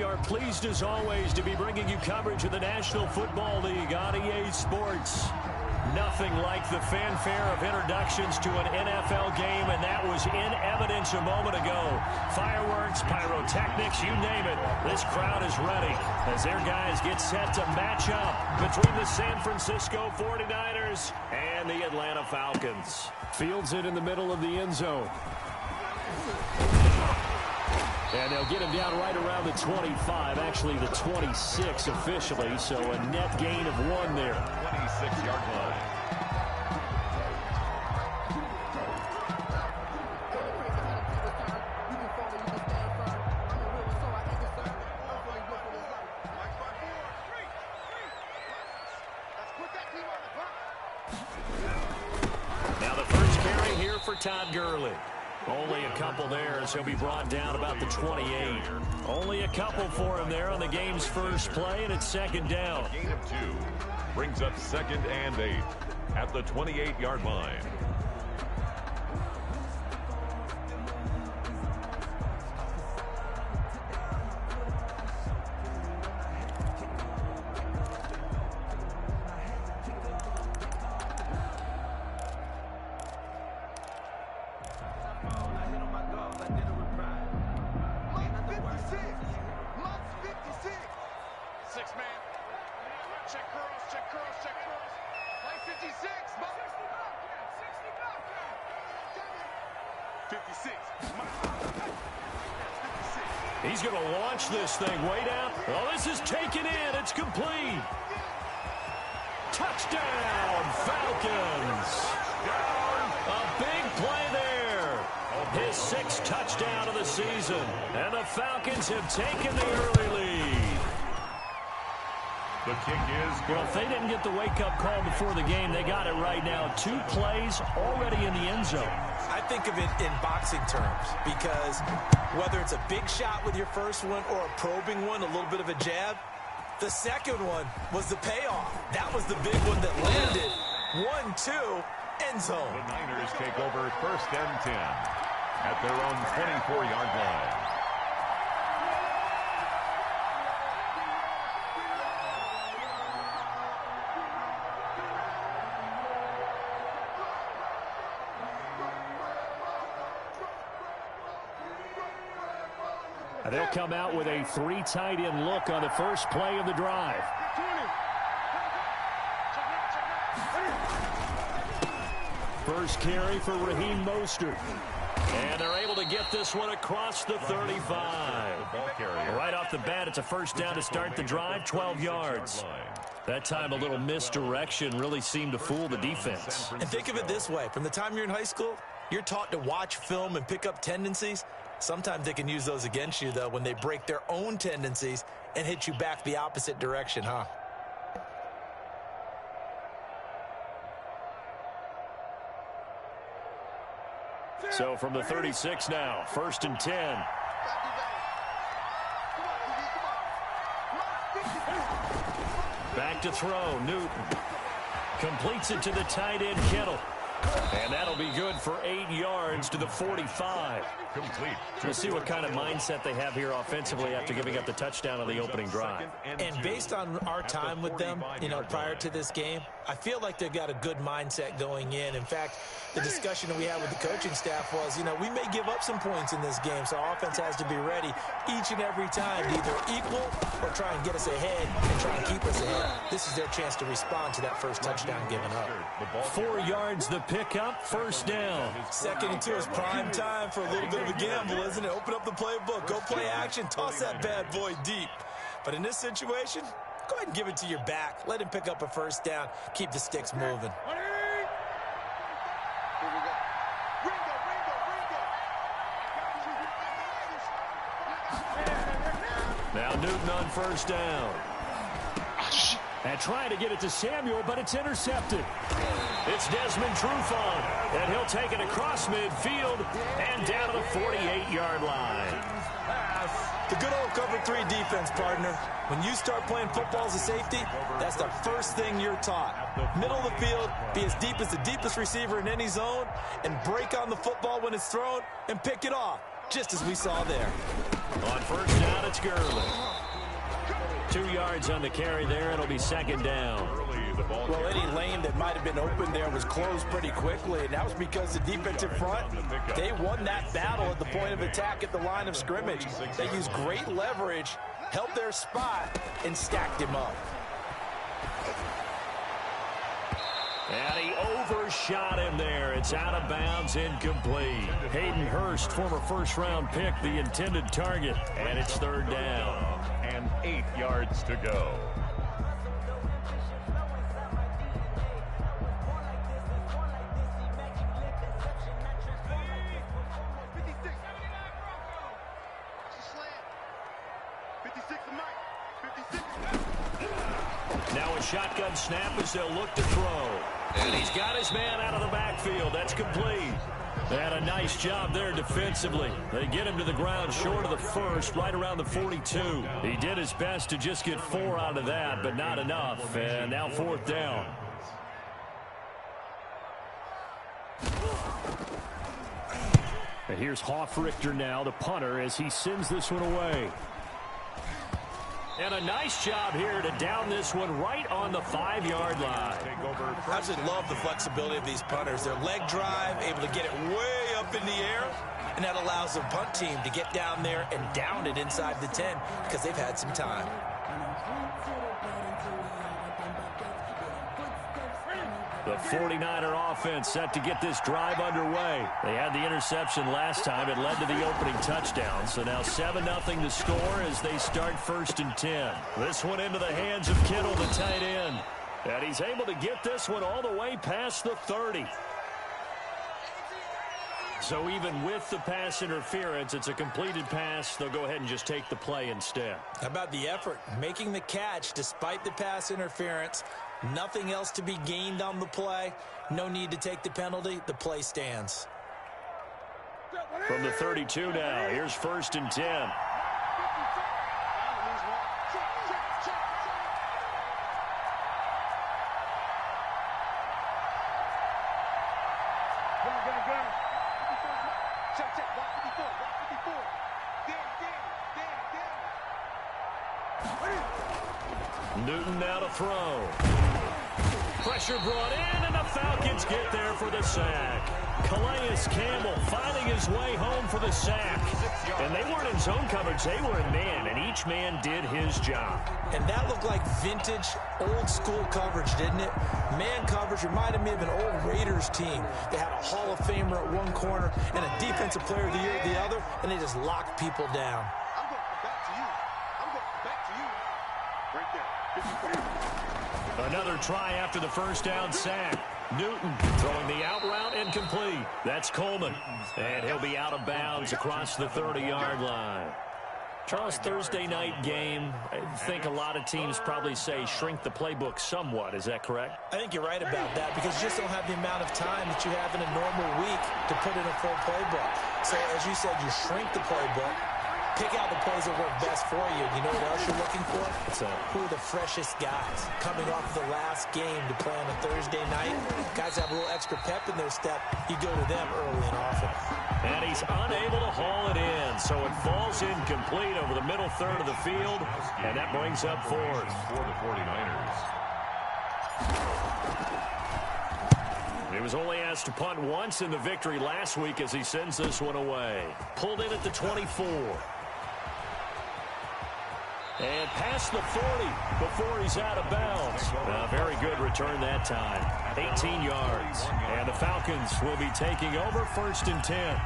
are pleased as always to be bringing you coverage of the National Football League on EA Sports. Nothing like the fanfare of introductions to an NFL game, and that was in evidence a moment ago. Fireworks, pyrotechnics, you name it. This crowd is ready as their guys get set to match up between the San Francisco 49ers and the Atlanta Falcons. Fields it in the middle of the end zone. And they'll get him down right around the 25, actually the 26 officially, so a net gain of 1 there. 26-yard line. Now the first carry here for Todd Gurley. Only a couple there as he'll be brought down about the 28. Only a couple for him there on the game's first play, and it's second down. Gain of 2 brings up 2nd and 8 at the 28-yard line. He's going to launch this thing way down. Oh, this is taken in. It's complete. Touchdown, Falcons. A big play there. His 6th touchdown of the season. And the Falcons have taken the early lead. The kick is good. Well, if they didn't get the wake-up call before the game, they got it right now. 2 plays already in the end zone. I think of it in boxing terms because whether it's a big shot with your first one or a probing one, a little bit of a jab, the second one was the payoff. That was the big one that landed. 1-2, end zone. The Niners take over 1st and 10 at their own 24-yard line. They'll come out with a 3 tight end look on the first play of the drive. First carry for Raheem Mostert. And they're able to get this one across the 35. Right off the bat, it's a first down to start the drive, 12 yards. That time a little misdirection really seemed to fool the defense. And think of it this way. From the time you're in high school, you're taught to watch film and pick up tendencies. Sometimes they can use those against you, though, when they break their own tendencies and hit you back the opposite direction, huh? So from the 36 now, 1st and 10. Back to throw, Newton. Completes it to the tight end, Kittle. And that'll be good for 8 yards to the 45. Complete. We'll see what kind of mindset they have here offensively after giving up the touchdown on the opening drive. And based on our time with them, prior to this game, I feel like they've got a good mindset going in. In fact, the discussion that we had with the coaching staff was, we may give up some points in this game, so our offense has to be ready each and every time to either equal or try and get us ahead and try and keep us ahead. This is their chance to respond to that first touchdown given up. 4 yards the pickup, first down. 2nd and 2 is prime time for a little bit of a gamble, isn't it? Open up the playbook, go play action, toss that bad boy deep. But in this situation, go ahead and give it to your back. Let him pick up a first down. Keep the sticks moving. Now Newton on first down. And trying to get it to Samuel, but it's intercepted. It's Desmond Trufant, and he'll take it across midfield and down to the 48-yard line. The good old cover 3 defense, partner. When you start playing football as a safety, that's the first thing you're taught. Middle of the field, be as deep as the deepest receiver in any zone, and break on the football when it's thrown and pick it off, just as we saw there. On first down, it's Gurley. 2 yards on the carry there. It'll be second down. Well, any lane that might have been open there was closed pretty quickly, and that was because the defensive front, they won that battle at the point of attack at the line of scrimmage. They used great leverage, held their spot, and stacked him up. And he overshot him there. It's out of bounds, incomplete. Hayden Hurst, former first-round pick, the intended target. And it's third down. And 8 yards to go. Now a shotgun snap as they'll look to throw. And he's got his man out of the backfield. That's complete. They had a nice job there defensively. They get him to the ground short of the first, right around the 42. He did his best to just get 4 out of that, but not enough. And now fourth down. And here's Hoffrichter now, the punter, as he sends this one away. And a nice job here to down this one right on the 5-yard line. I just love the flexibility of these punters. Their leg drive, able to get it way up in the air, and that allows the punt team to get down there and down it inside the 10 because they've had some time. The 49er offense set to get this drive underway. They had the interception last time. It led to the opening touchdown. So now 7-0 the score as they start first and 10. This one into the hands of Kittle, the tight end. And he's able to get this one all the way past the 30. So even with the pass interference, it's a completed pass. They'll go ahead and just take the play instead. How about the effort? Making the catch despite the pass interference. Nothing else to be gained on the play. No need to take the penalty. The play stands. From the 32 now, here's first and 10. Newton now to throw. Pressure brought in, and the Falcons get there for the sack. Calais Campbell finding his way home for the sack. And they weren't in zone coverage, they were in man, and each man did his job. And that looked like vintage, old-school coverage, didn't it? Man coverage reminded me of an old Raiders team. They had a Hall of Famer at one corner and a Defensive Player of the Year at the other, and they just locked people down. I'm going back to you. I'm going back to you. Right there. Another try after the first down sack. Newton throwing the out route incomplete. That's Coleman. And he'll be out of bounds across the 30-yard line. Charles, Thursday night game, I think a lot of teams probably say shrink the playbook somewhat. Is that correct? I think you're right about that because you just don't have the amount of time that you have in a normal week to put in a full playbook. So as you said, you shrink the playbook. Pick out the plays that work best for you. You know what else you're looking for? So who are the freshest guys coming off the last game to play on a Thursday night? Guys have a little extra pep in their step. You go to them early and often. And he's unable to haul it in, so it falls incomplete over the middle third of the field, and that brings up fourth. For the 49ers. He was only asked to punt once in the victory last week as he sends this one away. Pulled in at the 24. And past the 40 before he's out of bounds. A very good return that time. 18 yards. And the Falcons will be taking over first and 10.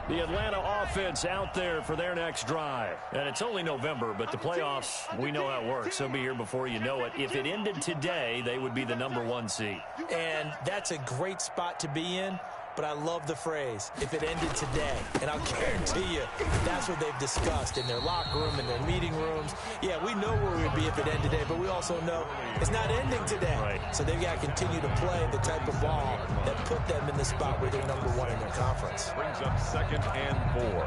The Atlanta offense out there for their next drive. And it's only November, but the playoffs, we know how it works. They'll be here before you know it. If it ended today, they would be the #1 seed. And that's a great spot to be in, but I love the phrase, if it ended today. And I'll guarantee you that's what they've discussed in their locker room, in their meeting rooms. Yeah, we know where we'd be if it ended today, but we also know it's not ending today. Right. So they've got to continue to play the type of ball that put them in the spot where they're #1 in their conference. Brings up 2nd and 4.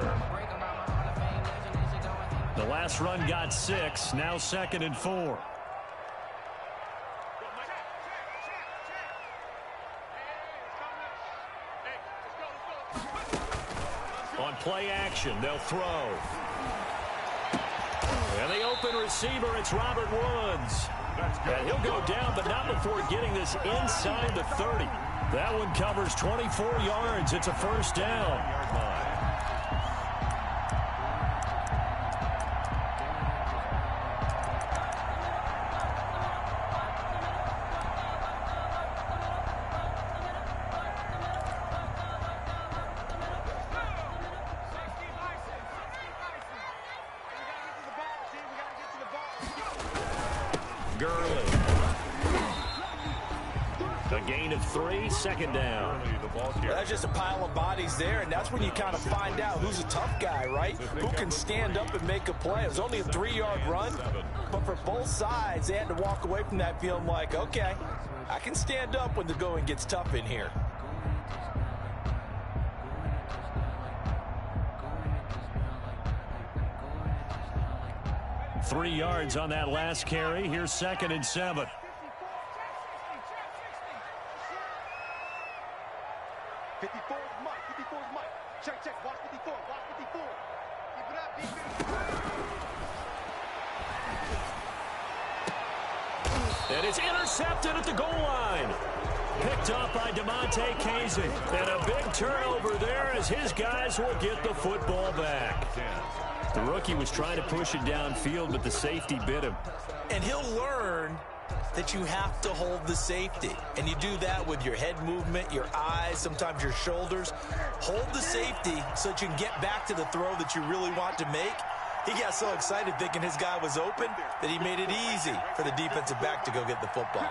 The last run got 6, now 2nd and 4. On play action, they'll throw. And the open receiver, it's Robert Woods. And he'll go down, but not before getting this inside the 30. That one covers 24 yards. It's a first down. A gain of 3, second down. That's just a pile of bodies there, and that's when you kind of find out who's a tough guy, right? Who can stand up and make a play. It was only a 3-yard run, but for both sides, they had to walk away from that feeling like, okay, I can stand up when the going gets tough in here. Three yards on that last carry. Here's 2nd and 7. Check. Watch 54. Keep it up, defense. And it's intercepted at the goal line. Picked up by DeMonte Kazin. And a big turnover there as his guys will get the football back. The rookie was trying to push it downfield, but the safety bit him. And he'll learn that you have to hold the safety. And you do that with your head movement, your eyes, sometimes your shoulders. Hold the safety so that you can get back to the throw that you really want to make. He got so excited thinking his guy was open that he made it easy for the defensive back to go get the football.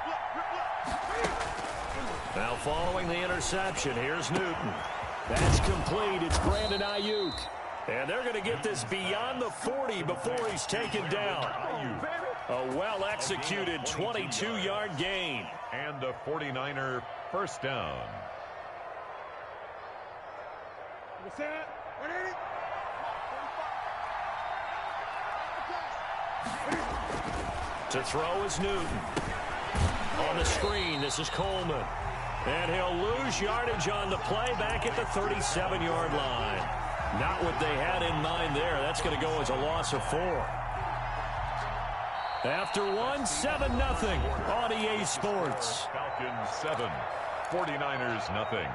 Now following the interception, here's Newton. That's complete. It's Brandon Ayuk. And they're going to get this beyond the 40 before he's taken down. A well-executed 22-yard gain. And a 49er first down. To throw is Newton. On the screen, this is Coleman. And he'll lose yardage on the play back at the 37-yard line. Not what they had in mind there. That's going to go as a loss of 4. After 1, 7-0 on EA Sports. Falcons 7, 49ers nothing.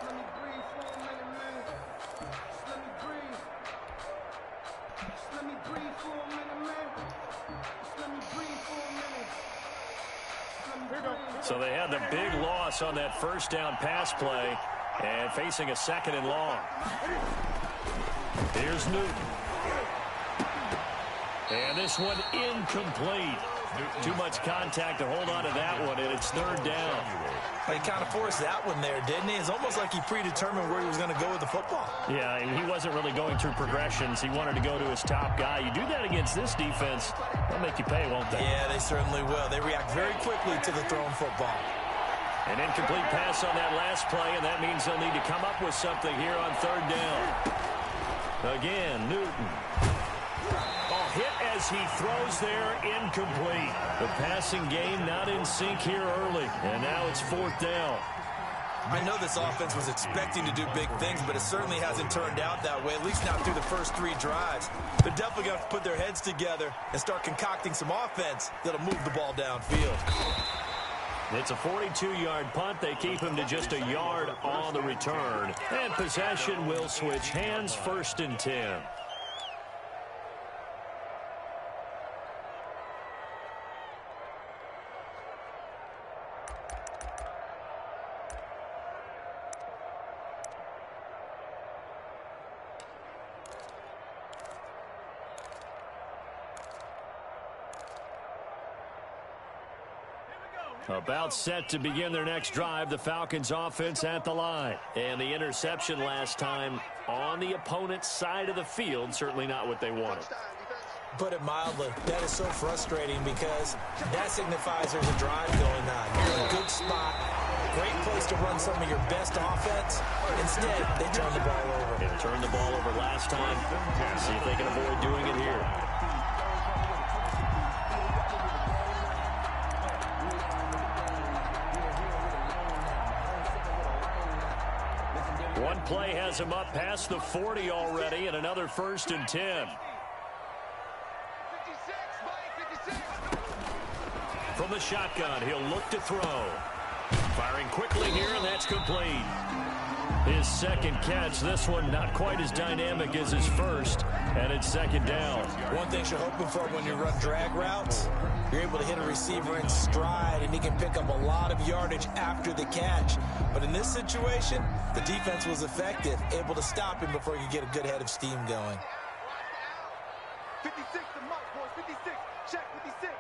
Let me breathe for a minute, man. Let me breathe. Let me breathe for a minute, man. Let me breathe for a minute. So they had the big loss on that first down pass play and facing a 2nd and long. Here's Newton. And this one incomplete. Too much contact to hold on to that one, and it's 3rd down. He kind of forced that one there, didn't he? It's almost like he predetermined where he was going to go with the football. Yeah, he wasn't really going through progressions. He wanted to go to his top guy. You do that against this defense, they'll make you pay, won't they? Yeah, they certainly will. They react very quickly to the thrown football. An incomplete pass on that last play, and that means they'll need to come up with something here on 3rd down. Again, Newton. Hit as he throws there, incomplete. The passing game not in sync here early, and now it's 4th down. I know this offense was expecting to do big things, but it certainly hasn't turned out that way, at least not through the first 3 drives. They're definitely going to put their heads together and start concocting some offense that'll move the ball downfield. It's a 42-yard punt. They keep him to just a yard on the return. And possession will switch hands, 1st and 10. About set to begin their next drive, the Falcons offense at the line. And the interception last time on the opponent's side of the field, certainly not what they wanted. Put it mildly, that is so frustrating because that signifies there's a drive going on. You're in a good spot, great place to run some of your best offense. Instead, they turn the ball over. They turned the ball over last time. See if they can avoid doing it here. One play has him up past the 40 already, and another 1st and 10. 56. From the shotgun, he'll look to throw. Firing quickly here, and that's complete. His second catch, this one not quite as dynamic as his first, and it's 2nd down. One thing you're hoping for when you run drag routes, you're able to hit a receiver in stride, and he can pick up a lot of yardage after the catch. But in this situation, the defense was effective, able to stop him before you get a good head of steam going. 56 the mark, boys. 56. Check 56.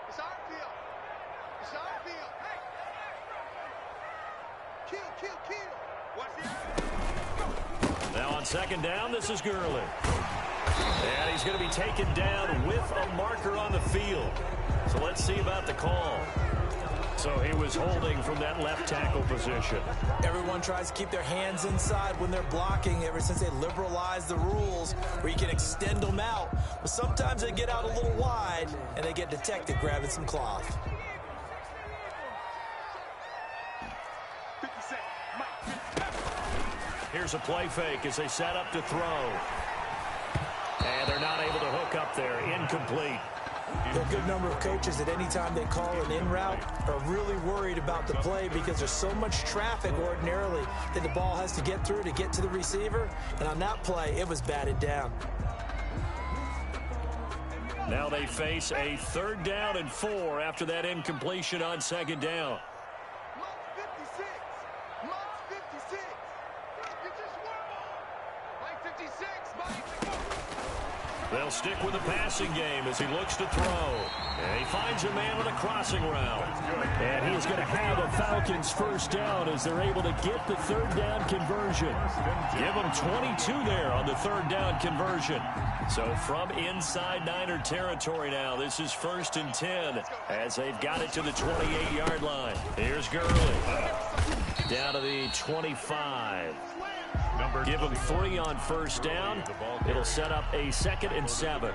It's our field. It's our field. Hey. Kill. Watch the Now on 2nd down, this is Gurley. And he's going to be taken down with a marker on the field. So let's see about the call. So he was holding from that left tackle position. Everyone tries to keep their hands inside when they're blocking ever since they liberalized the rules where you can extend them out. But sometimes they get out a little wide and they get detected grabbing some cloth. 56. Here's a play fake as they set up to throw. And they're not able to hook up there. Incomplete. There are a good number of coaches at any time they call an in route are really worried about the play because there's so much traffic ordinarily that the ball has to get through to get to the receiver. And on that play, it was batted down. Now they face a 3rd down and 4 after that incompletion on 2nd down. Mark 56. Mark 56. You just won. Mike 56. Mike. They'll stick with the passing game as he looks to throw. And he finds a man with a crossing route. And he's going to have a Falcons 1st down as they're able to get the 3rd down conversion. Give them 22 there on the 3rd down conversion. So from inside Niner territory now, this is 1st and 10 as they've got it to the 28-yard line. Here's Gurley. Down to the 25. Give them 3 on 1st down. It'll set up a 2nd and 7.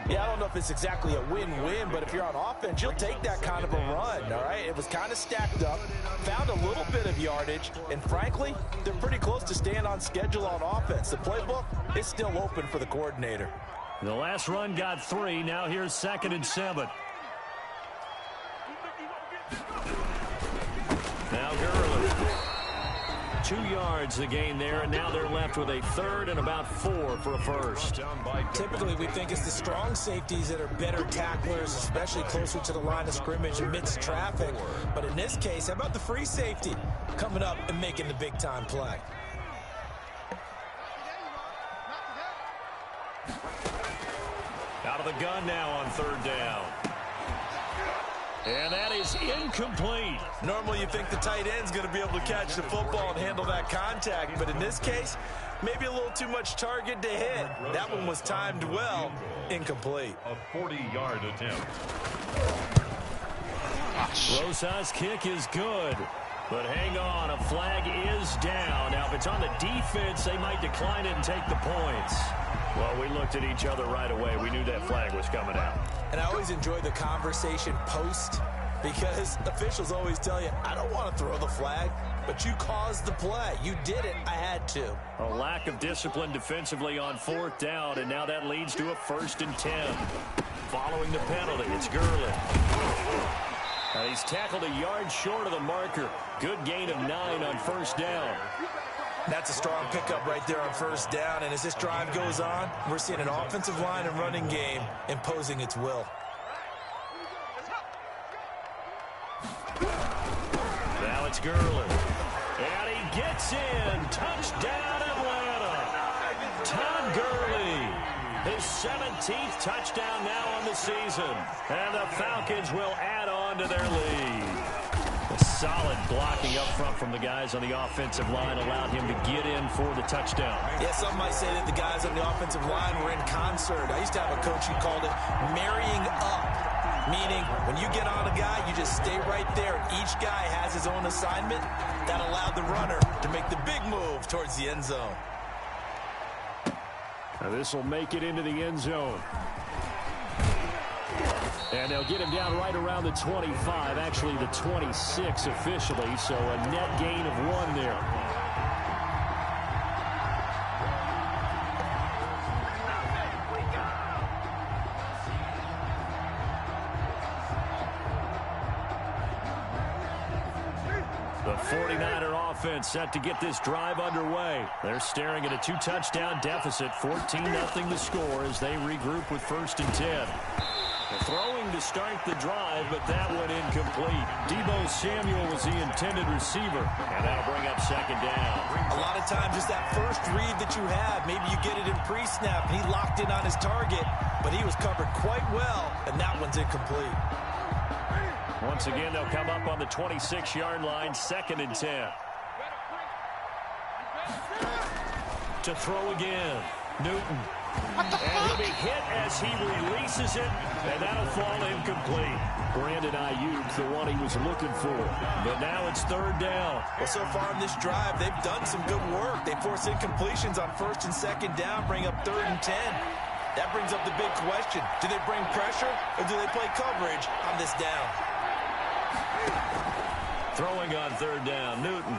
Yeah, I don't know if it's exactly a win-win, but if you're on offense, you'll take that kind of a run, all right? It was kind of stacked up, found a little bit of yardage, and frankly, they're pretty close to staying on schedule on offense. The playbook is still open for the coordinator. The last run got 3. Now here's 2nd and 7. Now Gurley. 2 yards the gain there, and now they're left with a 3rd and about 4 for a 1st. Typically, we think it's the strong safeties that are better tacklers, especially closer to the line of scrimmage amidst traffic. But in this case, how about the free safety coming up and making the big-time play? Out of the gun now on 3rd down. And that is incomplete. Normally you think the tight end's going to be able to catch the football and handle that contact, but in this case, maybe a little too much target to hit. That one was timed well. Incomplete. A 40-yard attempt. Rosa's kick is good. But hang on, a flag is down. Now, if it's on the defense, they might decline it and take the points. Well, we looked at each other right away. We knew that flag was coming out. And I always enjoy the conversation post because officials always tell you, I don't want to throw the flag, but you caused the play. You did it. I had to. A lack of discipline defensively on 4th down, and now that leads to a 1st and 10. Following the penalty, it's Gurley. He's tackled a yard short of the marker. Good gain of 9 on 1st down. That's a strong pickup right there on 1st down. And as this drive goes on, we're seeing an offensive line and running game imposing its will. Now it's Gurley. And he gets in. Touchdown, Atlanta. Todd Gurley. His 17th touchdown now on the season. And the Falcons will add on to their lead. A solid blocking up front from the guys on the offensive line allowed him to get in for the touchdown. Yeah, some might say that the guys on the offensive line were in concert. I used to have a coach who called it marrying up, meaning when you get on a guy, you just stay right there. Each guy has his own assignment. That allowed the runner to make the big move towards the end zone. Now this will make it into the end zone. And they'll get him down right around the 25, actually the 26 officially, so a net gain of 1 there. offense set to get this drive underway. They're staring at a 2-touchdown deficit, 14-0 the score as they regroup with 1st and 10. Throwing to start the drive, but that one incomplete. Deebo Samuel was the intended receiver, and that'll bring up 2nd down. A lot of times, just that first read that you have, maybe you get it in pre-snap, and he locked in on his target, but he was covered quite well, and that one's incomplete. Once again, they'll come up on the 26-yard line, 2nd and 10. To throw again, Newton. And he'll be hit as he releases it, and that'll fall incomplete. Brandon Ayuk, the one he was looking for. But now it's 3rd down. Well, so far in this drive, they've done some good work. They force incompletions on 1st and 2nd down, bring up 3rd and 10. That brings up the big question. Do they bring pressure, or do they play coverage on this down? Throwing on 3rd down, Newton.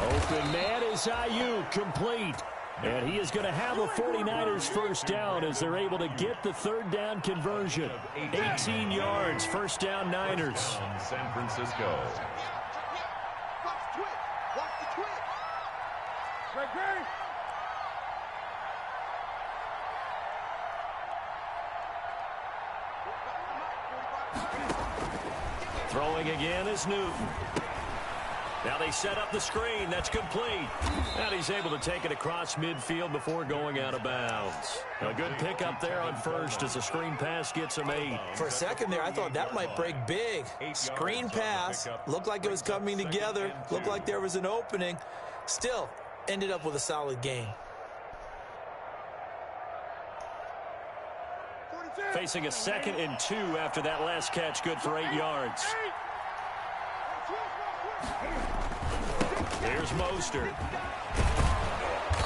Open man is Ayuk, complete. And he is going to have a 49ers 1st down as they're able to get the 3rd down conversion. 18 yards, 1st down Niners. San Francisco. Watch the twitch. Watch the twitch. Great. Throwing again is Newton. Now they set up the screen. That's complete. And he's able to take it across midfield before going out of bounds. A good pickup there on 1st as the screen pass gets him 8. For a second there, I thought that might break big. Screen pass. Looked like it was coming together. Looked like there was an opening. Still, ended up with a solid game. Facing a 2nd and 2 after that last catch, good for 8 yards. There's Mostert.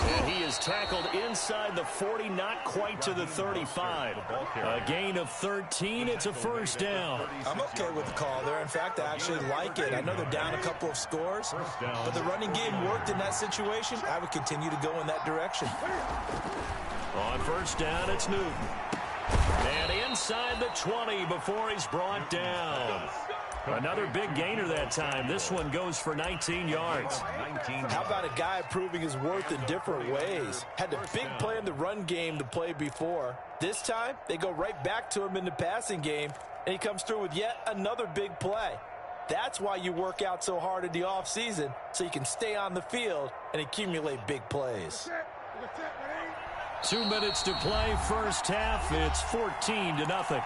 And he is tackled inside the 40, not quite to the 35. A gain of 13. It's a 1st down. I'm okay with the call there. In fact, I actually like it. I know they're down a couple of scores, but the running game worked in that situation. I would continue to go in that direction. On 1st down, it's Newton. And inside the 20 before he's brought down. Another big gainer that time. This one goes for 19 yards. How about a guy proving his worth in different ways? Had the big play in the run game to play before. This time, they go right back to him in the passing game, and he comes through with yet another big play. That's why you work out so hard in the offseason, so you can stay on the field and accumulate big plays. 2 minutes to play, 1st half. It's 14-0.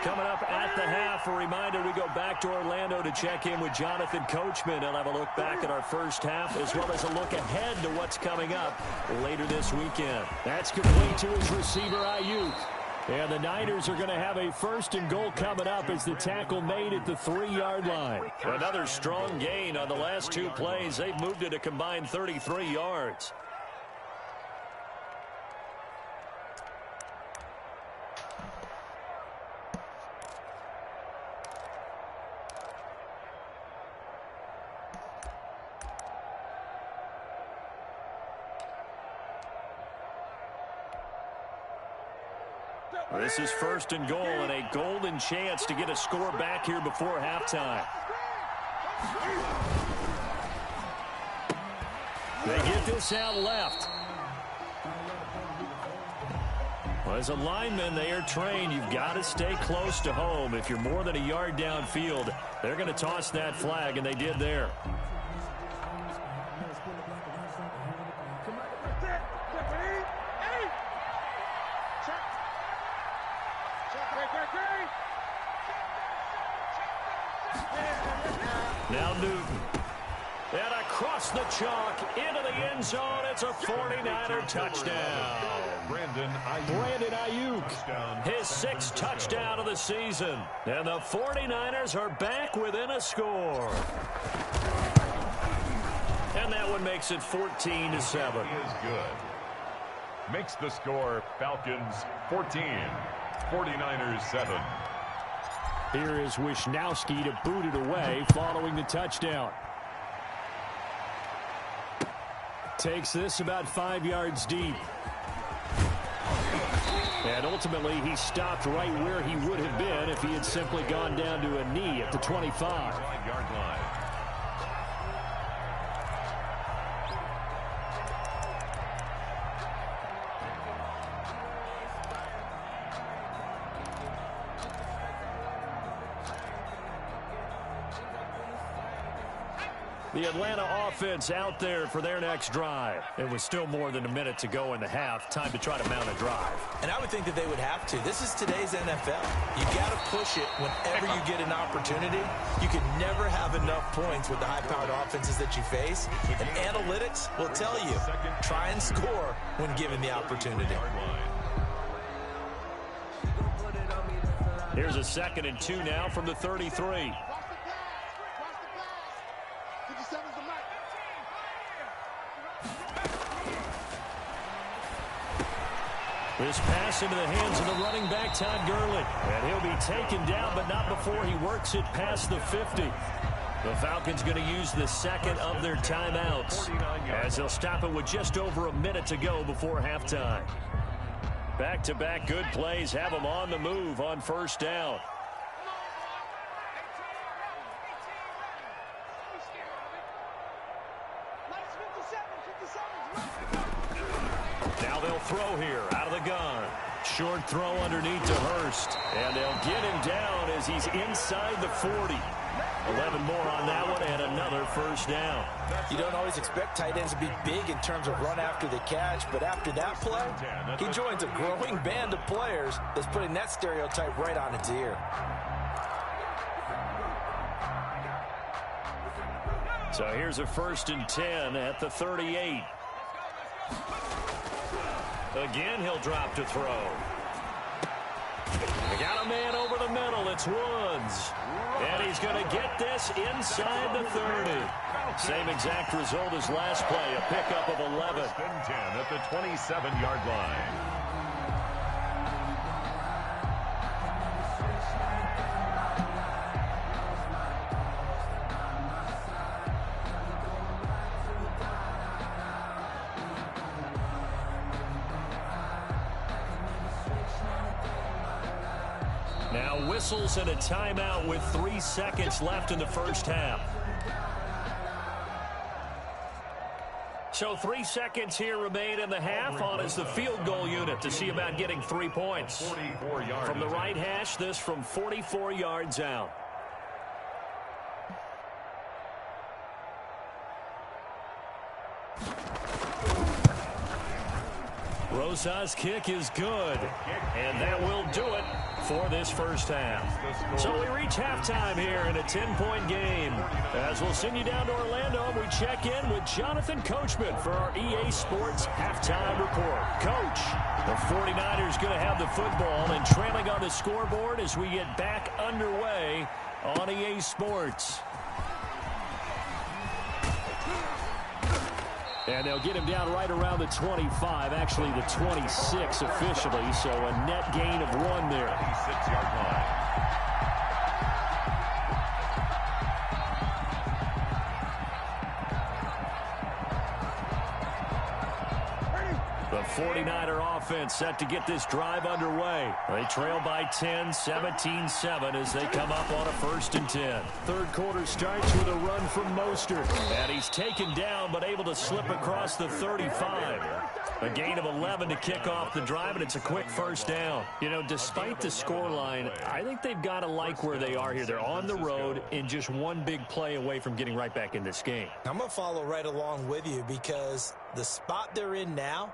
Coming up at the half, a reminder, we go back to Orlando to check in with Jonathan Coachman. He'll have a look back at our 1st half as well as a look ahead to what's coming up later this weekend. That's complete to his receiver, Ayuk. And the Niners are going to have a 1st and goal coming up as the tackle made at the 3-yard line. Another strong gain on the last 2 plays. They've moved it a combined 33 yards. This is 1st and goal and a golden chance to get a score back here before halftime. They get this out left. Well, as a lineman, they are trained. You've got to stay close to home. If you're more than a yard downfield, they're going to toss that flag, and they did there. Now Newton. And across the chalk into the end zone. It's a 49er touchdown. Brandon Ayuk. His 6th touchdown of the season. And the 49ers are back within a score. And that one makes it 14-7. Is good. Makes the score Falcons 14, 49ers 7. Here is Wisnowski to boot it away following the touchdown. Takes this about 5 yards deep. And ultimately, he stopped right where he would have been if he had simply gone down to a knee at the 25-yard line. The Atlanta offense out there for their next drive. It was still more than a minute to go in the half. Time to try to mount a drive. And I would think that they would have to. This is today's NFL. You got to push it whenever you get an opportunity. You can never have enough points with the high-powered offenses that you face. And analytics will tell you, try and score when given the opportunity. Here's a 2nd and 2 now from the 33. This pass into the hands of the running back, Todd Gurley. And he'll be taken down, but not before he works it past the 50. The Falcons going to use the 2nd of their timeouts, as they'll stop it with just over a minute to go before halftime. Back-to-back good plays have them on the move on 1st down. Now they'll throw here out of the gun. Short throw underneath to Hurst. And they'll get him down as he's inside the 40. 11 more on that one and another 1st down. You don't always expect tight ends to be big in terms of run after the catch, but after that play, he joins a growing band of players that's putting that stereotype right on its ear. So here's a 1st and 10 at the 38. Again, he'll drop to throw. They got a man over the middle. It's Woods. And he's going to get this inside the 30. Same exact result as last play, a pickup of 11. 10 at the 27-yard line. Now whistles and a timeout with 3 seconds left in the 1st half. So 3 seconds here remain in the half. On is the field goal unit to see about getting 3 points. From the right hash, this from 44 yards out. Rosa's kick is good, and that will do it for this 1st half. So we reach halftime here in a 10-point game. As we'll send you down to Orlando, we check in with Jonathan Coachman for our EA Sports Halftime Report. Coach, the 49ers going to have the football and trailing on the scoreboard as we get back underway on EA Sports. And they'll get him down right around the 25, actually the 26 officially, so a net gain of 1 there. 26-yard line. The 49er offense set to get this drive underway. They trail by 10, 17-7 as they come up on a 1st and 10. 3rd quarter starts with a run from Mostert. And he's taken down but able to slip across the 35. A gain of 11 to kick off the drive, and it's a quick 1st down. You know, despite the scoreline, I think they've got to like where they are here. They're on the road and just one big play away from getting right back in this game. I'm going to follow right along with you because the spot they're in now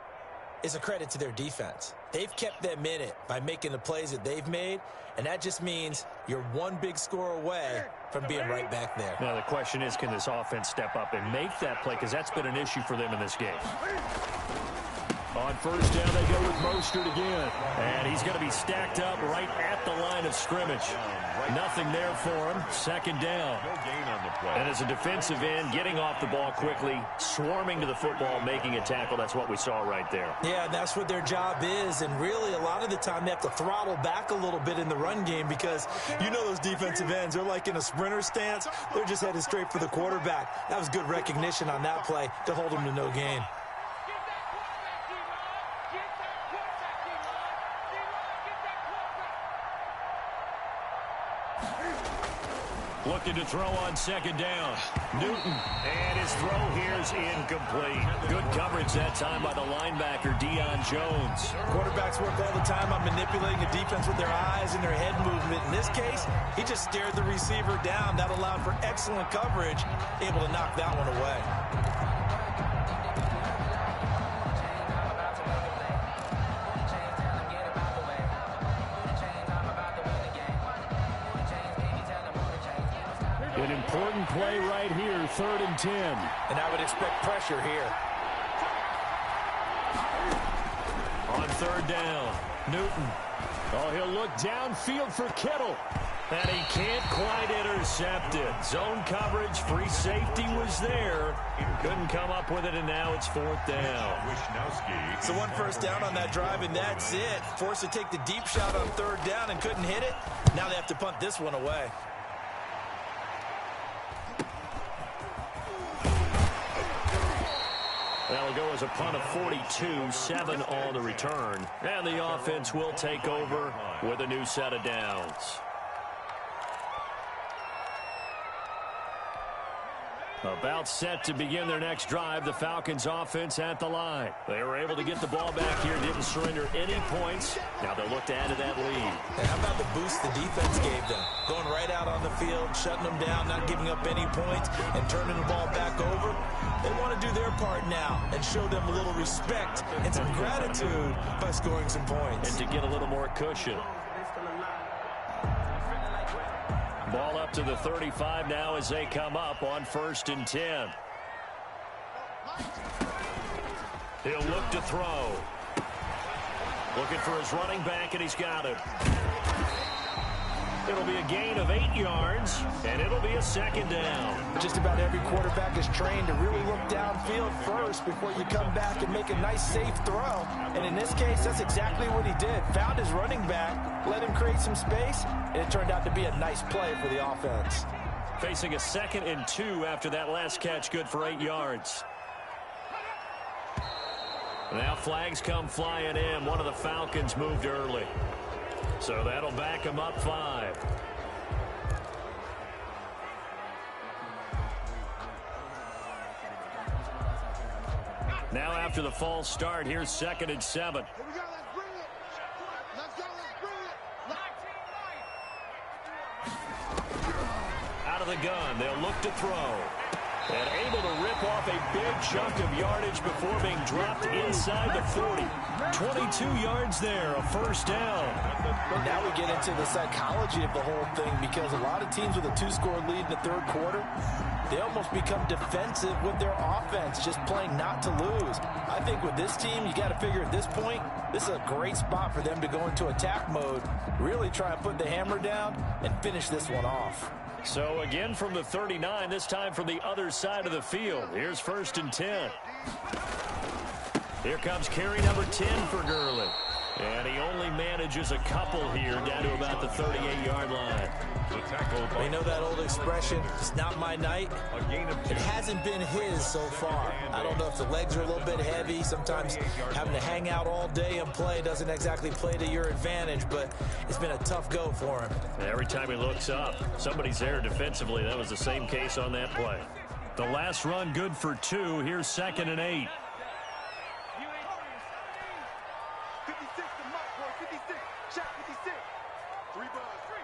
is a credit to their defense. They've kept them in it by making the plays that they've made, and that just means you're one big score away from being right back there. Now the question is, can this offense step up and make that play? Because that's been an issue for them in this game. On 1st down, they go with Mostert again. And he's going to be stacked up right at the line of scrimmage. Nothing there for him. 2nd down. No gain on the play. And as a defensive end, getting off the ball quickly, swarming to the football, making a tackle. That's what we saw right there. Yeah, that's what their job is. And really, a lot of the time, they have to throttle back a little bit in the run game because you know those defensive ends, they're like in a sprinter stance. They're just headed straight for the quarterback. That was good recognition on that play to hold him to no gain. Looking to throw on second down. Newton. And his throw here is incomplete. Good coverage that time by the linebacker, Deion Jones. Quarterbacks work all the time on manipulating the defense with their eyes and their head movement. In this case, he just stared the receiver down. That allowed for excellent coverage, able to knock that one away. An important play right here, 3rd and 10. And I would expect pressure here. On 3rd down, Newton. Oh, he'll look downfield for Kittle. And he can't quite intercept it. Zone coverage, free safety was there. Couldn't come up with it, and now it's 4th down. So 1 first down on that drive, and that's it. Forced to take the deep shot on 3rd down and couldn't hit it. Now they have to punt this one away. That'll go as a punt of 42, 7 on the return. And the offense will take over with a new set of downs. About set to begin their next drive, the Falcons offense at the line. They were able to get the ball back here, didn't surrender any points. Now they'll look to add to that lead. And how about the boost the defense gave them? Going right out on the field, shutting them down, not giving up any points, and turning the ball back over. They want to do their part now and show them a little respect and some gratitude by scoring some points. And to get a little more cushion. Ball up to the 35 now as they come up on 1st and 10. He'll look to throw. Looking for his running back, and he's got it. It'll be a gain of 8 yards, and it'll be a 2nd down. Just about every quarterback is trained to really look downfield first before you come back and make a nice, safe throw. And in this case, that's exactly what he did. Found his running back, let him create some space, and it turned out to be a nice play for the offense. Facing a 2nd and 2 after that last catch, good for 8 yards. Now flags come flying in. One of the Falcons moved early. So that'll back him up 5. Now after the false start, here's 2nd and 7. Here we go, let's bring it. Let's go, let's bring it. Out of the gun, they'll look to throw. And able to rip off a big chunk of yardage before being dropped inside the 40. 22 yards there, a 1st down. But now we get into the psychology of the whole thing, because a lot of teams with a 2-score lead in the 3rd quarter, they almost become defensive with their offense, just playing not to lose. I think with this team, you got to figure at this point, this is a great spot for them to go into attack mode, really try and put the hammer down and finish this one off. So again from the 39, this time from the other side of the field. Here's 1st and 10. Here comes carry number 10 for Gurley. And he only manages a couple here down to about the 38-yard line. We know that old expression, it's not my night. It hasn't been his so far. I don't know if the legs are a little bit heavy. Sometimes having to hang out all day and play doesn't exactly play to your advantage, but it's been a tough go for him. Every time he looks up, somebody's there defensively. That was the same case on that play. The last run good for 2. Here's 2nd and 8. 56 to Mark, boy, 56. Check 56. 3 balls. 3.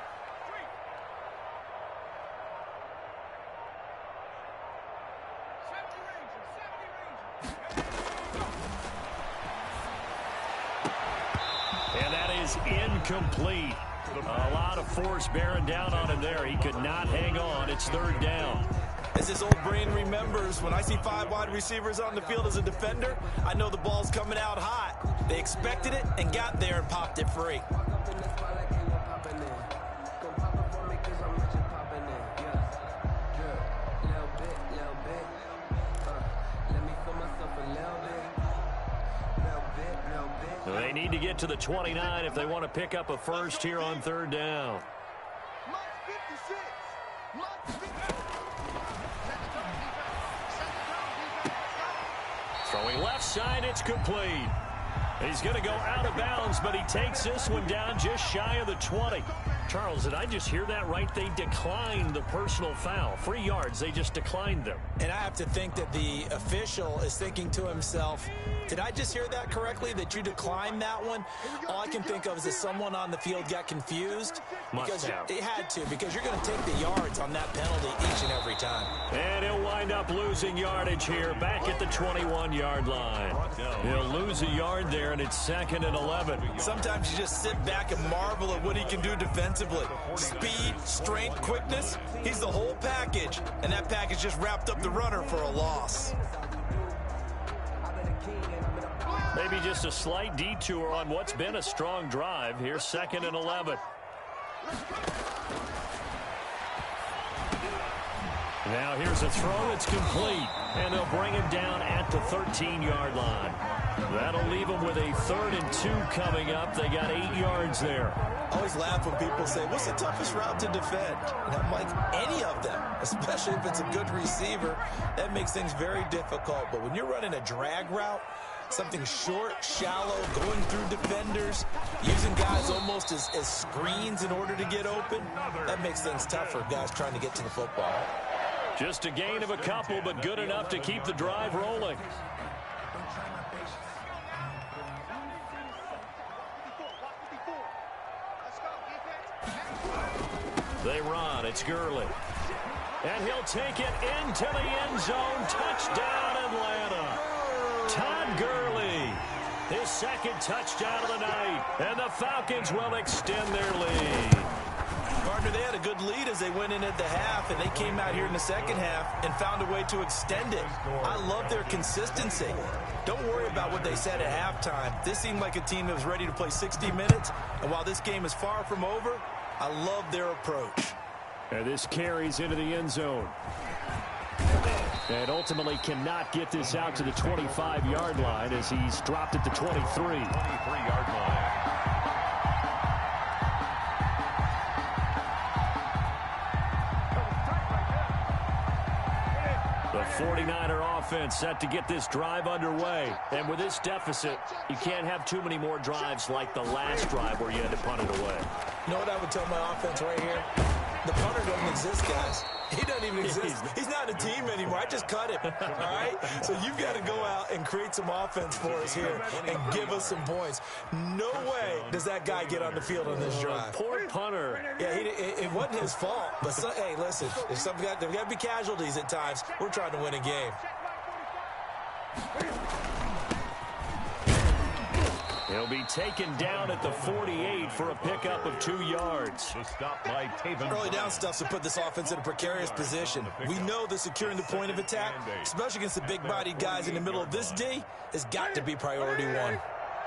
And that is incomplete. A lot of force bearing down on him there. He could not hang on. It's 3rd down. As his old brain remembers, when I see 5 wide receivers on the field as a defender, I know the ball's coming out hot. They expected it and got there and popped it free. They need to get to the 29 if they want to pick up a 1st here on 3rd down. Throwing left side, it's complete. He's going to go out of bounds, but he takes this one down just shy of the 20. Charles, did I just hear that right? They declined the personal foul. 3 yards, they just declined them. And I have to think that the official is thinking to himself, did I just hear that correctly, that you declined that one? All I can think of is that someone on the field got confused. Because it had to, because you're going to take the yards on that penalty each and every time. And he'll wind up losing yardage here back at the 21-yard line. He'll lose a yard there, and it's 2nd and 11. Sometimes you just sit back and marvel at what he can do defensively. Speed, strength, quickness, he's the whole package. And that package just wrapped up the runner for a loss. Maybe just a slight detour on what's been a strong drive. Here's 2nd and 11. Now here's a throw that's complete, and they'll bring him down at the 13-yard line. That'll leave them with a 3rd and 2 coming up. They got 8 yards there. I always laugh when people say, what's the toughest route to defend? And I'm like, any of them, especially if it's a good receiver. That makes things very difficult. But when you're running a drag route, something short, shallow, going through defenders, using guys almost as screens in order to get open, that makes things tough for guys trying to get to the football. Just a gain of a couple, but good enough to keep the drive rolling. They run. It's Gurley. And he'll take it into the end zone. Touchdown, Atlanta. Todd Gurley, his 2nd touchdown of the night. And the Falcons will extend their lead. Partner, they had a good lead as they went in at the half, and they came out here in the 2nd half and found a way to extend it. I love their consistency. Don't worry about what they said at halftime. This seemed like a team that was ready to play 60 minutes, and while this game is far from over, I love their approach. And this carries into the end zone. And ultimately cannot get this out to the 25-yard line as he's dropped at the 23. 23-yard line. The 49er offense set to get this drive underway. And with this deficit, you can't have too many more drives like the last drive where you had to punt it away. You know what I would tell my offense right here? The punter doesn't exist, guys. He doesn't even exist. He's not a team anymore. I just cut him, all right? So you've got to go out and create some offense for us here and give us some points. No way does that guy get on the field on this drive. Poor punter. Yeah, it wasn't his fault. But, hey, listen, there's got to be casualties at times. We're trying to win a game. He'll be taken down at the 48 for a pickup of 2 yards. The stop by Taven. Early down stuff to put this offense in a precarious position. We know that securing the point of attack, especially against the big-bodied guys in the middle of this D, has got to be priority 1.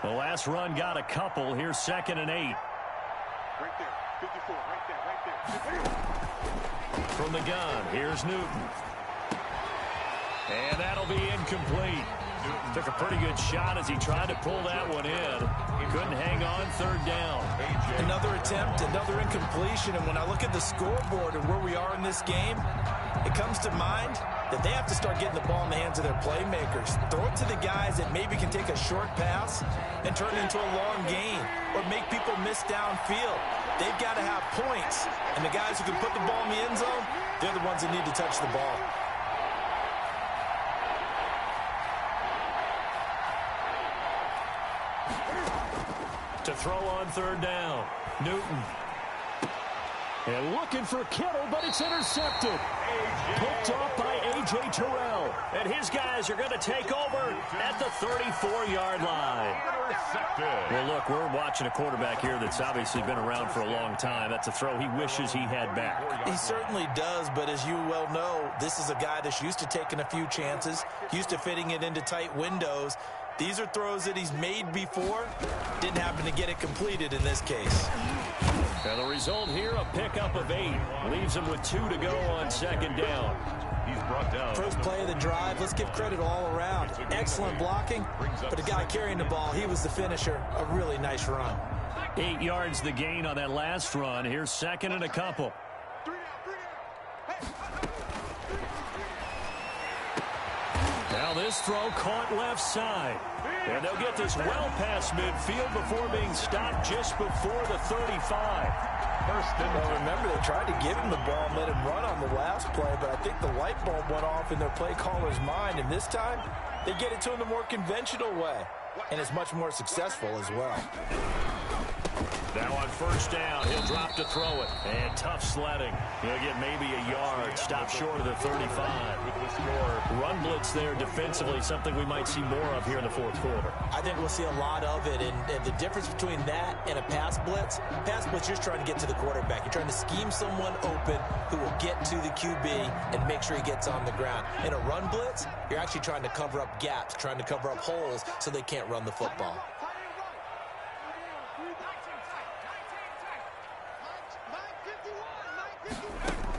The last run got a couple. Here's 2nd and 8. Right there. 54. Right there. From the gun, here's Newton. And that'll be incomplete. Took a pretty good shot as he tried to pull that one in. He couldn't hang on 3rd down. Another attempt, another incompletion. And when I look at the scoreboard and where we are in this game, it comes to mind that they have to start getting the ball in the hands of their playmakers. Throw it to the guys that maybe can take a short pass and turn it into a long gain or make people miss downfield. They've got to have points. And the guys who can put the ball in the end zone, they're the ones that need to touch the ball. To throw on 3rd down. Newton. And looking for Kittle, but it's intercepted. Picked off by A.J. Terrell. And his guys are going to take over at the 34-yard line. Well, look, we're watching a quarterback here that's obviously been around for a long time. That's a throw he wishes he had back. He certainly does, but as you well know, this is a guy that's used to taking a few chances, used to fitting it into tight windows. These are throws that he's made before. Didn't happen to get it completed in this case. And the result here, a pickup of 8. Leaves him with 2 to go on 2nd down. He's brought down. First play of the drive. Let's give credit all around. Excellent blocking, but the guy carrying the ball, he was the finisher. A really nice run. 8 yards the gain on that last run. Here's 2nd and a couple. Now this throw caught left side. And they'll get this well past midfield before being stopped just before the 35. Well, remember, they tried to give him the ball and let him run on the last play, but I think the light bulb went off in their play caller's mind, and this time they get it to him the more conventional way, and it's much more successful as well. Now on first down, he'll drop to throw it. And tough sledding. He'll get maybe a yard. Stop short of the 35. With the score. Run blitz there defensively, something we might see more of here in the fourth quarter. I think we'll see a lot of it, and the difference between that and a pass blitz, you're just trying to get to the quarterback. You're trying to scheme someone open who will get to the QB and make sure he gets on the ground. In a run blitz, you're actually trying to cover up gaps, trying to cover up holes so they can't run the football.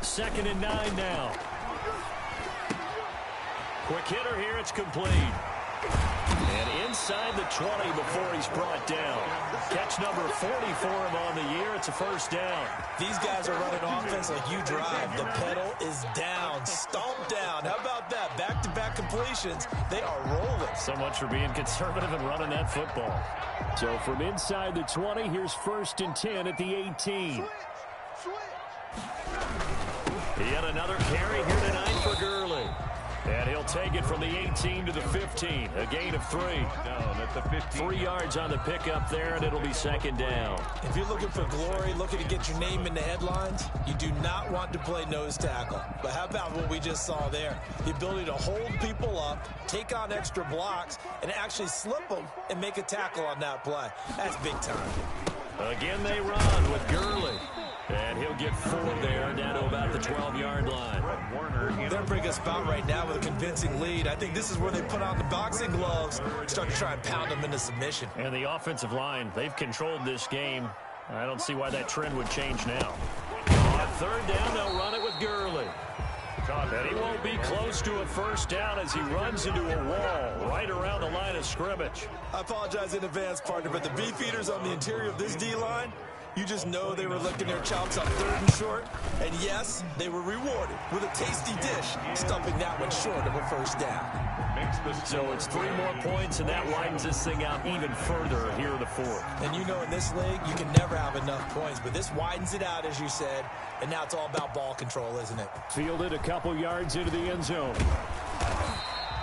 Second and 9 now. Quick hitter here, it's complete. And inside the 20 before he's brought down. Catch number 40 for him on the year. It's a first down. These guys are running offense like you drive. The pedal is down, stomped down. How about that? Back-to-back completions. They are rolling. So much for being conservative and running that football. So from inside the 20, here's first and 10 at the 18. Yet another carry here tonight for Gurley. And he'll take it from the 18 to the 15. A gain of 3. Down at the 15. 3 yards on the pickup there, and it'll be second down. If you're looking for glory, looking to get your name in the headlines, you do not want to play nose tackle. But how about what we just saw there? The ability to hold people up, take on extra blocks, and actually slip them and make a tackle on that play. That's big time. Again they run with Gurley. And he'll get 4 there, down to about the 12-yard line. They're in a pretty good spot right now with a convincing lead. I think this is where they put on the boxing gloves, start to try and pound them into submission. And the offensive line, they've controlled this game. I don't see why that trend would change now. On third down, they'll run it with Gurley. And he won't be close to a first down as he runs into a wall right around the line of scrimmage. I apologize in advance, partner, but the beefeaters on the interior of this D-line, you just know they were licking their chops on third and short. And yes, they were rewarded with a tasty dish, stuffing that one short of a first down. So it's 3 more points, and that widens this thing out even further here in the fourth. And you know in this league, you can never have enough points, but this widens it out, as you said, and now it's all about ball control, isn't it? Fielded a couple yards into the end zone.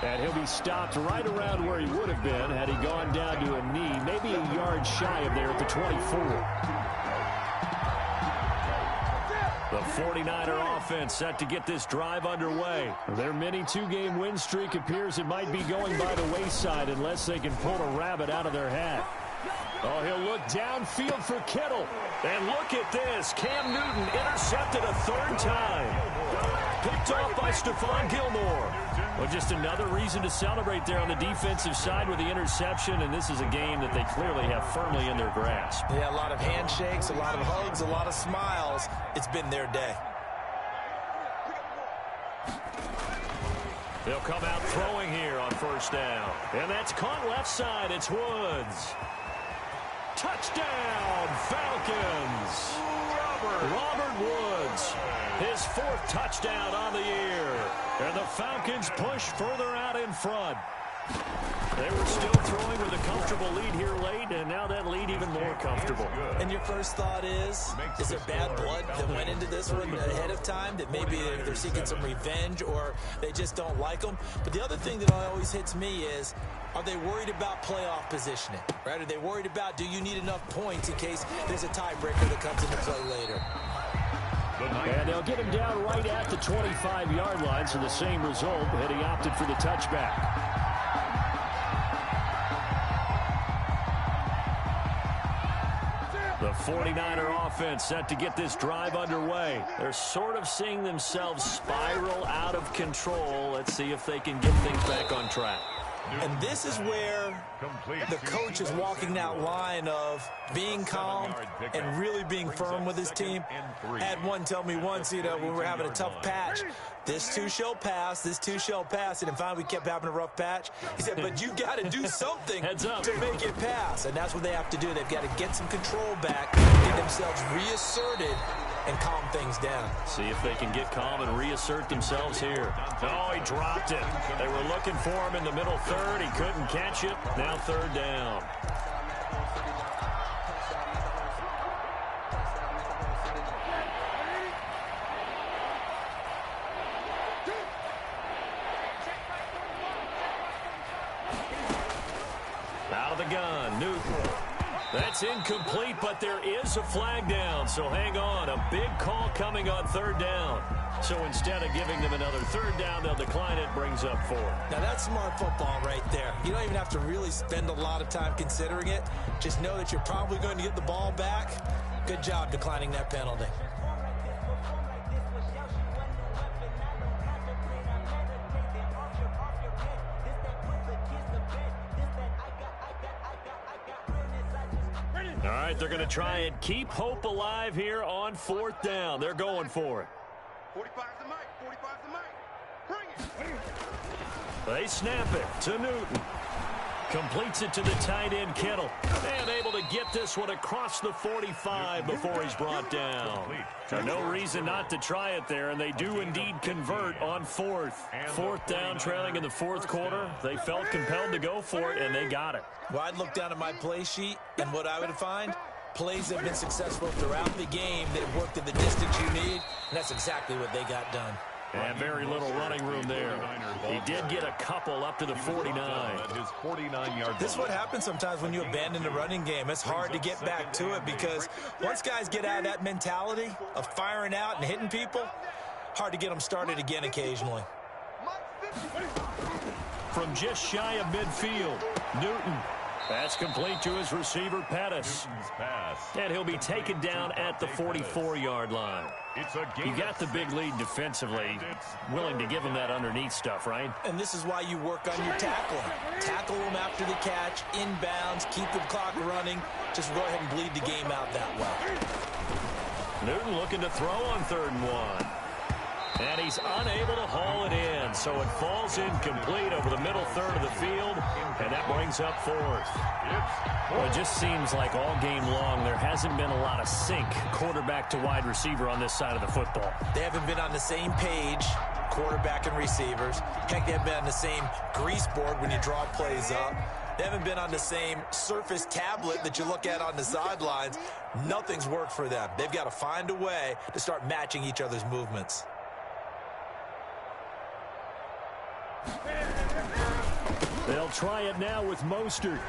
And he'll be stopped right around where he would have been had he gone down to a knee, maybe a yard shy of there at the 24. The 49er offense set to get this drive underway. Their mini 2-game win streak appears it might be going by the wayside unless they can pull a rabbit out of their hat. Oh, he'll look downfield for Kittle. And look at this. Cam Newton intercepted a 3rd time. Picked off by Stephon Gilmore. Well, just another reason to celebrate there on the defensive side with the interception, and this is a game that they clearly have firmly in their grasp. Yeah, a lot of handshakes, a lot of hugs, a lot of smiles. It's been their day. They'll come out throwing here on first down. And that's caught left side. It's Woods. Touchdown, Falcons. Robert Woods, his 4th touchdown on the year. And the Falcons push further out in front. They were still throwing with a comfortable lead here late, and now that lead even more comfortable. And your first thought is there bad blood that went into this one ahead of time, that maybe they're seeking some revenge or they just don't like them? But the other thing that always hits me is, are they worried about playoff positioning? Right? Are they worried about, do you need enough points in case there's a tiebreaker that comes into play later? And they'll get him down right at the 25-yard line, so the same result, and he opted for the touchback. The 49er offense set to get this drive underway. They're sort of seeing themselves spiral out of control. Let's see if they can get things back on track. And this is where the coach is walking that line of being calm and really being firm with his team. I had one tell me once, when we were having a tough patch, this too shall pass, this too shall pass. And finally we kept having a rough patch. He said, but you got to do something to make it pass. And that's what they have to do. They've got to get some control back, get themselves reasserted, and calm things down. See if they can get calm and reassert themselves here. Oh, he dropped it. They were looking for him in the middle third. He couldn't catch it. Now third down. Out of the gun, Newton. That's incomplete, but there is a flag down, so hang on. A big call coming on third down. So instead of giving them another third down, they'll decline it, brings up fourth. Now that's smart football right there. You don't even have to really spend a lot of time considering it. Just know that you're probably going to get the ball back. Good job declining that penalty. All right, they're going to try and keep hope alive here on fourth down. They're going for it. 45's the mic. 45's the mic. Bring it. They snap it to Newton. Completes it to the tight end, Kittle. And able to get this one across the 45 before he's brought down. No reason not to try it there, and they do indeed convert on fourth. Fourth down, trailing in the fourth quarter. They felt compelled to go for it, and they got it. Well, I'd look down at my play sheet, and what I would find, plays have been successful throughout the game that have worked in the distance you need, and that's exactly what they got done. And very little running room there. He did get a couple up to the 49. This is what happens sometimes when you abandon the running game. It's hard to get back to it because once guys get out of that mentality of firing out and hitting people, hard to get them started again occasionally. From just shy of midfield, Newton. That's complete to his receiver, Pettis. And he'll be taken down at the 44-yard line. You got the big lead defensively, willing to give him that underneath stuff, right? And this is why you work on your tackling. Tackle them after the catch, inbounds, keep the clock running. Just go ahead and bleed the game out that way. Newton looking to throw on 3rd and 1. And he's unable to haul it in, so it falls incomplete over the middle third of the field, and that brings up 4th. Well, it just seems like all game long there hasn't been a lot of sync quarterback to wide receiver on this side of the football. They haven't been on the same page, quarterback and receivers. Heck, they haven't been on the same grease board when you draw plays up. They haven't been on the same Surface tablet that you look at on the sidelines. Nothing's worked for them. They've got to find a way to start matching each other's movements. They'll try it now with Mostert.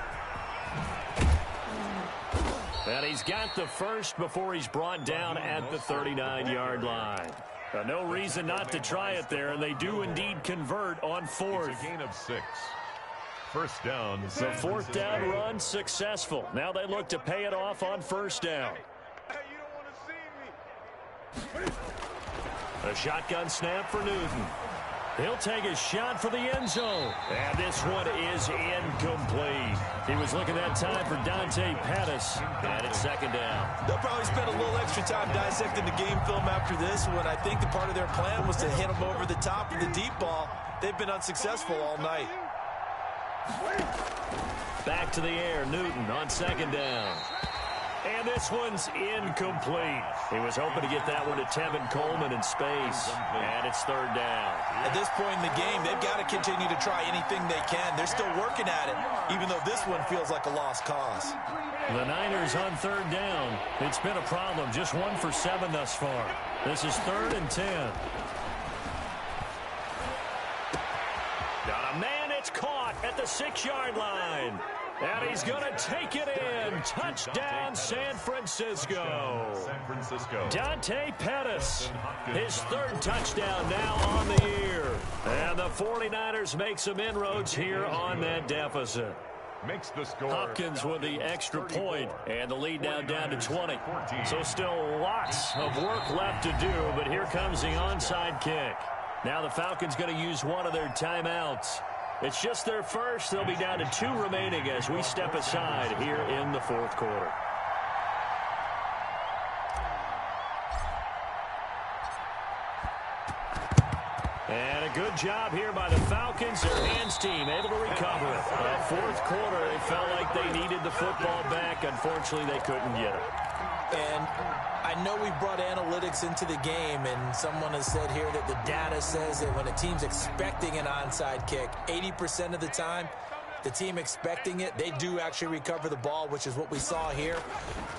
And he's got the first before he's brought down at the 39-yard line. No reason not to try it there, and they do indeed convert on 4th. It's a gain of 6. First down. The 4th down run successful. Now they look to pay it off on 1st down. Hey, you don't want to see me. A shotgun snap for Newton. He'll take a shot for the end zone. And this one is incomplete. He was looking that time for Dante Pettis. And it's 2nd down. They'll probably spend a little extra time dissecting the game film after this one. I think the part of their plan was to hit them over the top of the deep ball. They've been unsuccessful all night. Back to the air, Newton on 2nd down. And this one's incomplete. He was hoping to get that one to Tevin Coleman in space. And it's 3rd down. At this point in the game, they've got to continue to try anything they can. They're still working at it, even though this one feels like a lost cause. The Niners on 3rd down. It's been a problem. Just 1 for 7 thus far. This is 3rd and 10. Got a man. It's caught at the 6-yard line. And he's going to take it in. Touchdown, San Francisco. Dante Pettis, his 3rd touchdown now on the year. And the 49ers make some inroads here on that deficit. Makes the score. Hopkins with the extra point, and the lead now down to 20. So still lots of work left to do, but here comes the onside kick. Now the Falcons going to use one of their timeouts. It's just their first. They'll be down to 2 remaining as we step aside here in the 4th quarter. And a good job here by the Falcons. Their hands team able to recover it. 4th quarter, they felt like they needed the football back. Unfortunately, they couldn't get it. And I know we brought analytics into the game, and someone has said here that the data says that when a team's expecting an onside kick, 80% of the time, the team expecting it, they do actually recover the ball, which is what we saw here.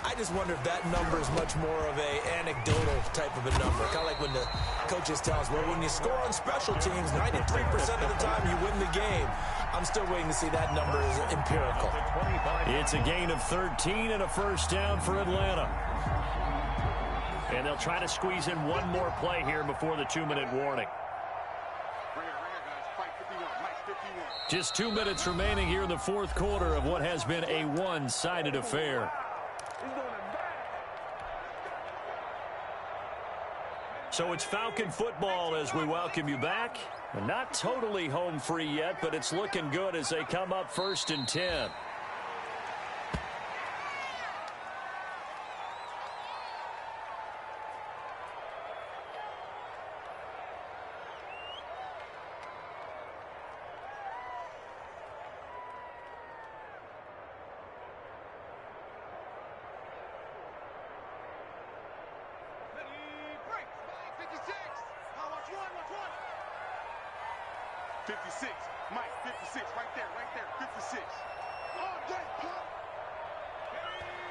I just wonder if that number is much more of a anecdotal type of a number. Kind of like when the coaches tell us, well, when you score on special teams, 93% of the time you win the game. I'm still waiting to see that number is empirical. It's a gain of 13 and a first down for Atlanta. And they'll try to squeeze in one more play here before the 2-minute warning. Just 2 minutes remaining here in the fourth quarter of what has been a one-sided affair. So it's Falcon football as we welcome you back. And not totally home free yet, but it's looking good as they come up 1st and 10.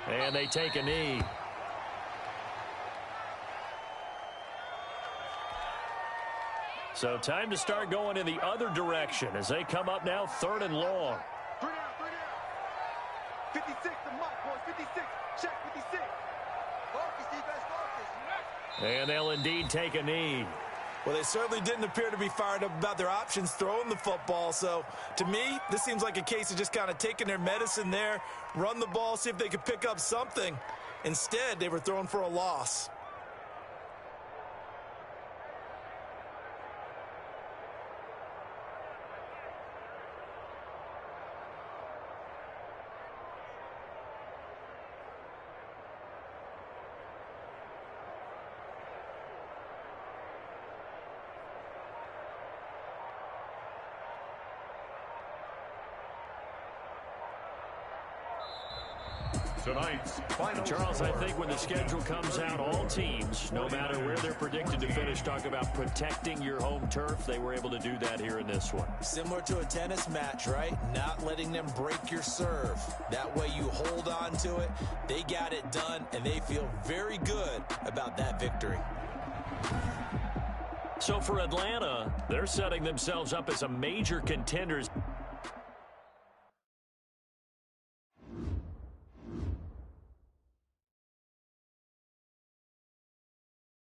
And they take a knee. So time to start going in the other direction as they come up now 3rd and long. 3 down, 3 down. 56, the mark, boys, 56. Check 56. Focus, defense, focus. And they'll indeed take a knee. Well, they certainly didn't appear to be fired up about their options throwing the football. So, to me, this seems like a case of just kind of taking their medicine there, run the ball, see if they could pick up something. Instead, they were throwing for a loss. Tonight's final Charles, score. I think when the schedule comes out, all teams, no matter where they're predicted to finish, talk about protecting your home turf. They were able to do that here in this one. Similar to a tennis match, right? Not letting them break your serve. That way you hold on to it. They got it done, and they feel very good about that victory. So for Atlanta, they're setting themselves up as a major contenders.